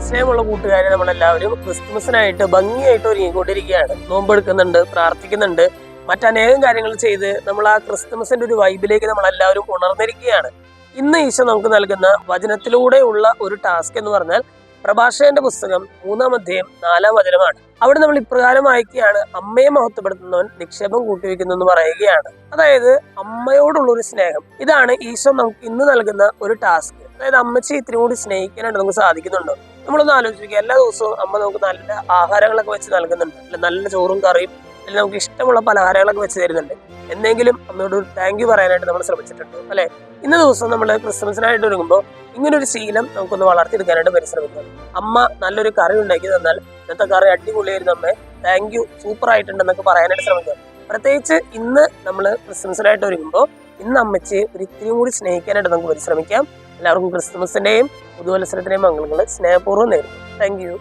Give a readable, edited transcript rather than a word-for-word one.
സ്നേഹമുള്ള കൂട്ടുകാരെ, നമ്മളെല്ലാവരും ക്രിസ്തുമസിനായിട്ട് ഭംഗിയായിട്ട് ഒരുങ്ങിക്കൊണ്ടിരിക്കുകയാണ്. നോമ്പെടുക്കുന്നുണ്ട്, പ്രാർത്ഥിക്കുന്നുണ്ട്, മറ്റനേകം കാര്യങ്ങൾ ചെയ്ത് നമ്മൾ ആ ക്രിസ്തുമസിന്റെ ഒരു വൈബിലേക്ക് നമ്മളെല്ലാവരും ഉണർന്നിരിക്കുകയാണ്. ഇന്ന് ഈശോ നമുക്ക് നൽകുന്ന വചനത്തിലൂടെയുള്ള ഒരു ടാസ്ക് എന്ന് പറഞ്ഞാൽ പ്രഭാഷകന്റെ പുസ്തകം 3-ാം അധ്യായം 4-ാം വചനമാണ്. അവിടെ നമ്മൾ ഇപ്രകാരം വായിക്കുകയാണ്: അമ്മയെ മഹത്വപ്പെടുത്തുന്നവൻ നിക്ഷേപം കൂട്ടിവെക്കുന്നു എന്ന് പറയുകയാണ്. അതായത് അമ്മയോടുള്ള ഒരു സ്നേഹം, ഇതാണ് ഈശോ നമുക്ക് ഇന്ന് നൽകുന്ന ഒരു ടാസ്ക്. അതായത് അമ്മച്ചി ഇത്തിരി കൂടി സ്നേഹിക്കാനായിട്ട് നമുക്ക് സാധിക്കുന്നുണ്ടോ? നമ്മളൊന്ന് ആലോചിക്കുക. എല്ലാ ദിവസവും അമ്മ നമുക്ക് നല്ല ആഹാരങ്ങളൊക്കെ വെച്ച് നൽകുന്നുണ്ട്, അല്ലെ? നല്ല ചോറും കറിയും, അല്ലെങ്കിൽ നമുക്ക് ഇഷ്ടമുള്ള പലഹാരങ്ങളൊക്കെ വെച്ച് തരുന്നുണ്ട്. എന്തെങ്കിലും അമ്മയോട് ഒരു താങ്ക് യു പറയാനായിട്ട് നമ്മൾ ശ്രമിച്ചിട്ടുണ്ട്, അല്ലെ? ഇന്ന ദിവസം നമ്മൾ ക്രിസ്മസിനായിട്ട് ഒരുങ്ങുമ്പോൾ ഇങ്ങനൊരു ശീലം നമുക്കൊന്ന് വളർത്തിയെടുക്കാനായിട്ട് പരിശ്രമിക്കാം. അമ്മ നല്ലൊരു കറി ഉണ്ടാക്കി തന്നാൽ ഇന്നത്തെ കറി അടിപൊളിയായിരുന്നു അമ്മേ, താങ്ക് യു, സൂപ്പർ ആയിട്ടുണ്ടെന്നൊക്കെ പറയാനായിട്ട് ശ്രമിക്കാം. പ്രത്യേകിച്ച് ഇന്ന് നമ്മൾ ക്രിസ്മസിനായിട്ട് ഒരുങ്ങുമ്പോൾ ഇന്ന് അമ്മച്ചിയെ ഒരു ഇത്തിരി കൂടി സ്നേഹിക്കാനായിട്ട് നമുക്ക് പരിശ്രമിക്കാം. എല്ലാവർക്കും ക്രിസ്മസിന്റെയും പുതുവത്സരത്തിന്റെയും മംഗളങ്ങൾ സ്നേഹപൂർവ്വം നേരുന്നു. Thank you.